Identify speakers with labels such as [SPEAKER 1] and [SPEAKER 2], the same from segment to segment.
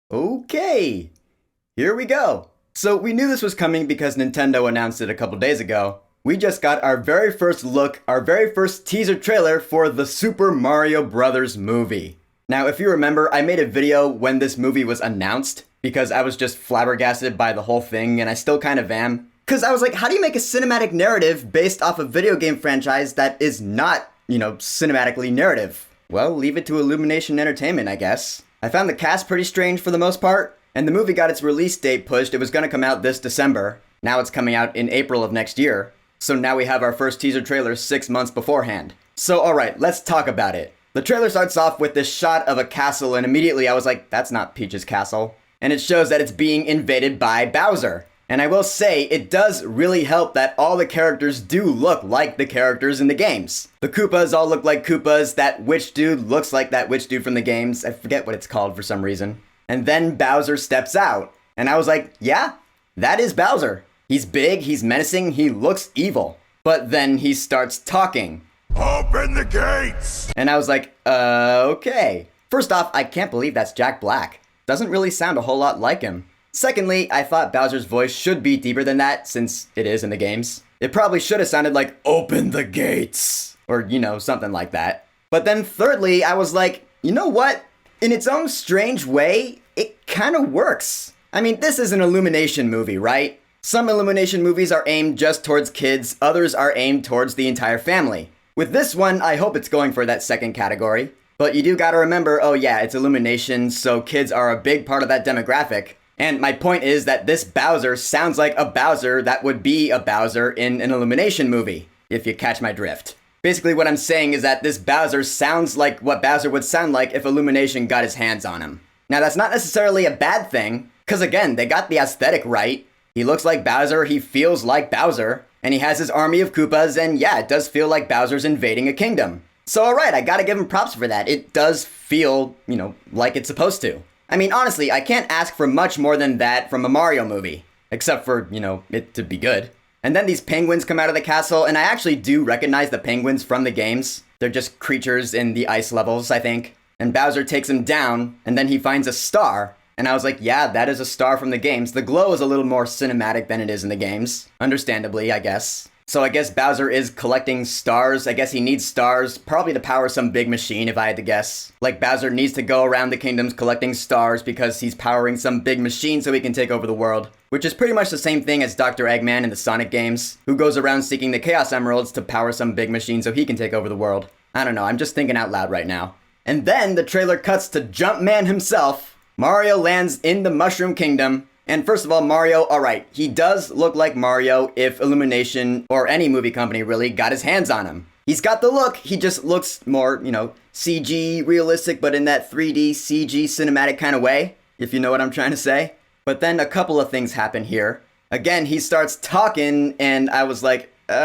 [SPEAKER 1] Okay, here we go. So we knew this was coming because Nintendo announced it a couple days ago. We just got our very first look, our very first teaser trailer for the Super Mario Bros. Movie. Now, if you remember, I made a video when this movie was announced because I was just flabbergasted by the whole thing, and I still kind of am. Because I was like, how do you make a cinematic narrative based off a video game franchise that is not, cinematically narrative? Well, leave it to Illumination Entertainment, I guess. I found the cast pretty strange for the most part, and the movie got its release date pushed. It was going to come out this December. Now it's coming out in April of next year. So now we have our first teaser trailer 6 months beforehand. So alright, let's talk about it. The trailer starts off with this shot of a castle, and immediately I was like, that's not Peach's castle. And it shows that it's being invaded by Bowser. And I will say, it does really help that all the characters do look like the characters in the games. The Koopas all look like Koopas, that witch dude looks like that witch dude from the games. I forget what it's called for some reason. And then Bowser steps out. And I was like, yeah, that is Bowser. He's big, he's menacing, he looks evil. But then he starts talking.
[SPEAKER 2] Open the gates!
[SPEAKER 1] And I was like, okay. First off, I can't believe that's Jack Black. Doesn't really sound a whole lot like him. Secondly, I thought Bowser's voice should be deeper than that, since it is in the games. It probably should have sounded like, open the gates! Or, something like that. But then thirdly, I was like, you know what? In its own strange way, it kind of works. I mean, this is an Illumination movie, right? Some Illumination movies are aimed just towards kids, others are aimed towards the entire family. With this one, I hope it's going for that second category. But you do gotta remember, oh yeah, it's Illumination, so kids are a big part of that demographic. And my point is that this Bowser sounds like a Bowser that would be a Bowser in an Illumination movie, if you catch my drift. Basically what I'm saying is that this Bowser sounds like what Bowser would sound like if Illumination got his hands on him. Now that's not necessarily a bad thing, because again, they got the aesthetic right. He looks like Bowser, he feels like Bowser, and he has his army of Koopas, and yeah, it does feel like Bowser's invading a kingdom. So alright, I gotta give him props for that. It does feel, like it's supposed to. I mean, honestly, I can't ask for much more than that from a Mario movie. Except for, it to be good. And then these penguins come out of the castle, and I actually do recognize the penguins from the games. They're just creatures in the ice levels, I think. And Bowser takes them down, and then he finds a star. And I was like, yeah, that is a star from the games. The glow is a little more cinematic than it is in the games. Understandably, I guess. So I guess Bowser is collecting stars. I guess he needs stars, probably to power some big machine if I had to guess. Like Bowser needs to go around the kingdoms collecting stars because he's powering some big machine so he can take over the world. Which is pretty much the same thing as Dr. Eggman in the Sonic games, who goes around seeking the Chaos Emeralds to power some big machine so he can take over the world. I don't know, I'm just thinking out loud right now. And then the trailer cuts to Jumpman himself. Mario lands in the Mushroom Kingdom. And first of all, Mario, alright, he does look like Mario if Illumination, or any movie company really, got his hands on him. He's got the look, he just looks more, CG realistic, but in that 3D CG cinematic kind of way, if you know what I'm trying to say. But then a couple of things happen here. Again, he starts talking, and I was like,
[SPEAKER 2] What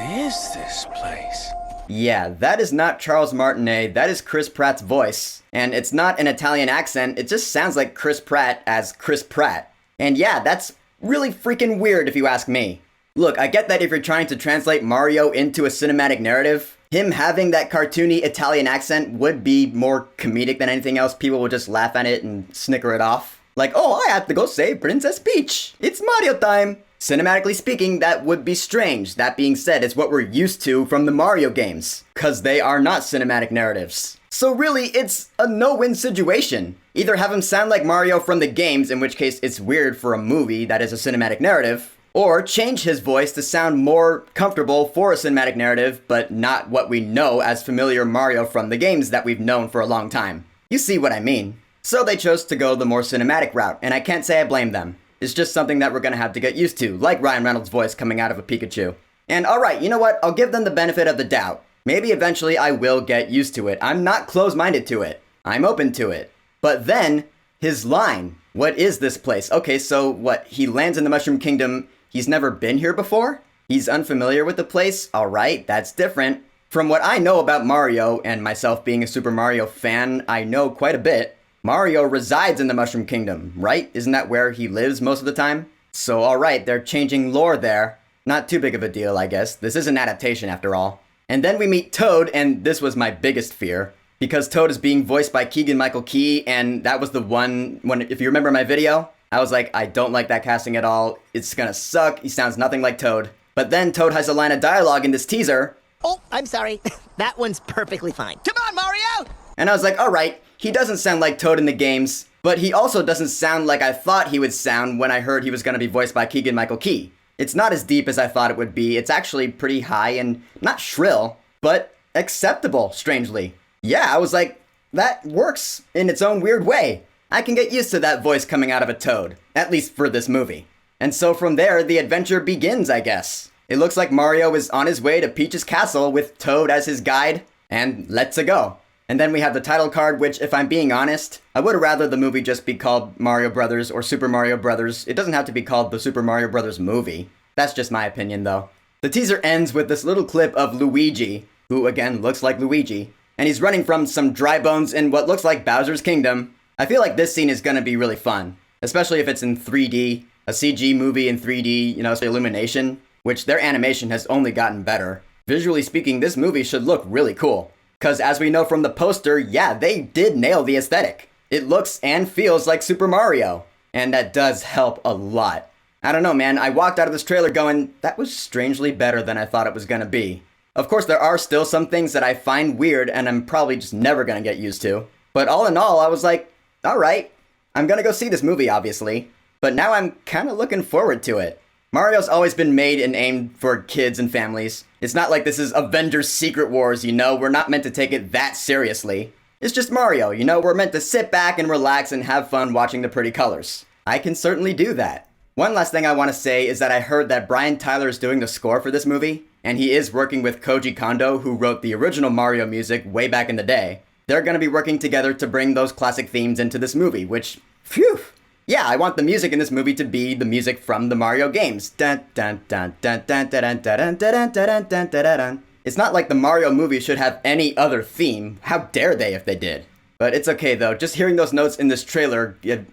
[SPEAKER 2] is this place?
[SPEAKER 1] Yeah, that is not Charles Martinet, that is Chris Pratt's voice. And it's not an Italian accent, it just sounds like Chris Pratt as Chris Pratt. And yeah, that's really freaking weird if you ask me. Look, I get that if you're trying to translate Mario into a cinematic narrative, him having that cartoony Italian accent would be more comedic than anything else. People would just laugh at it and snicker it off. Like, oh, I have to go save Princess Peach. It's Mario time. Cinematically speaking, that would be strange. That being said, it's what we're used to from the Mario games, because they are not cinematic narratives. So really, it's a no-win situation. Either have him sound like Mario from the games, in which case it's weird for a movie that is a cinematic narrative, or change his voice to sound more comfortable for a cinematic narrative, but not what we know as familiar Mario from the games that we've known for a long time. You see what I mean. So they chose to go the more cinematic route, and I can't say I blame them. It's just something that we're gonna have to get used to, like Ryan Reynolds' voice coming out of a Pikachu. And alright, you know what? I'll give them the benefit of the doubt. Maybe eventually I will get used to it. I'm not close-minded to it. I'm open to it. But then, his line. What is this place? Okay, so what? He lands in the Mushroom Kingdom. He's never been here before? He's unfamiliar with the place? Alright, that's different. From what I know about Mario, and myself being a Super Mario fan, I know quite a bit. Mario resides in the Mushroom Kingdom, right? Isn't that where he lives most of the time? So alright, they're changing lore there. Not too big of a deal, I guess. This is an adaptation after all. And then we meet Toad, and this was my biggest fear. because Toad is being voiced by Keegan-Michael Key, and that was the one, if you remember my video, I was like, I don't like that casting at all. It's gonna suck. He sounds nothing like Toad. But then Toad has a line of dialogue in this teaser.
[SPEAKER 3] Oh, I'm sorry. That one's perfectly fine. Come on, Mario!
[SPEAKER 1] And I was like, alright, he doesn't sound like Toad in the games, but he also doesn't sound like I thought he would sound when I heard he was gonna be voiced by Keegan-Michael Key. It's not as deep as I thought it would be. It's actually pretty high and not shrill, but acceptable, strangely. Yeah, I was like, that works in its own weird way. I can get used to that voice coming out of a Toad, at least for this movie. And so from there, the adventure begins, I guess. It looks like Mario is on his way to Peach's castle with Toad as his guide, and let's go. And then we have the title card, which, if I'm being honest, I would have rather the movie just be called Mario Brothers or Super Mario Brothers. It doesn't have to be called the Super Mario Brothers movie. That's just my opinion, though. The teaser ends with this little clip of Luigi, who again looks like Luigi, and he's running from some dry bones in what looks like Bowser's Kingdom. I feel like this scene is gonna be really fun, especially if it's in 3D, a CG movie in 3D, so Illumination, which their animation has only gotten better. Visually speaking, this movie should look really cool. Because as we know from the poster, yeah, they did nail the aesthetic. It looks and feels like Super Mario. And that does help a lot. I don't know, man. I walked out of this trailer going, that was strangely better than I thought it was gonna be. Of course, there are still some things that I find weird and I'm probably just never gonna get used to. But all in all, I was like, alright, I'm gonna go see this movie, obviously. But now I'm kinda looking forward to it. Mario's always been made and aimed for kids and families. It's not like this is Avengers Secret Wars, We're not meant to take it that seriously. It's just Mario, We're meant to sit back and relax and have fun watching the pretty colors. I can certainly do that. One last thing I want to say is that I heard that Brian Tyler is doing the score for this movie, and he is working with Koji Kondo, who wrote the original Mario music way back in the day. They're going to be working together to bring those classic themes into this movie, which, phew! Yeah, I want the music in this movie to be the music from the Mario games. Dun, dun, dun, dun, dun, dun, dun, dun, dun, dun, dun, dun, dun, dun. It's not like the Mario movie should have any other theme. How dare they if they did? But it's okay though, just hearing those notes in this trailer, it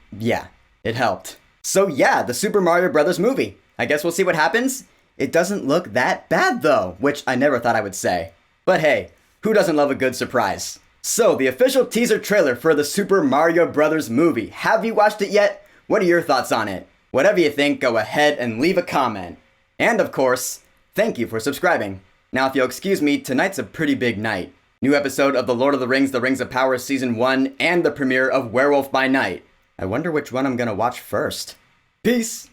[SPEAKER 1] helped. So yeah, the Super Mario Brothers movie. I guess we'll see what happens. It doesn't look that bad though, which I never thought I would say. But hey, who doesn't love a good surprise? So, the official teaser trailer for the Super Mario Brothers movie. Have you watched it yet? What are your thoughts on it? Whatever you think, go ahead and leave a comment. And of course, thank you for subscribing. Now, if you'll excuse me, tonight's a pretty big night. New episode of The Lord of the Rings, The Rings of Power Season 1, and the premiere of Werewolf by Night. I wonder which one I'm gonna watch first. Peace!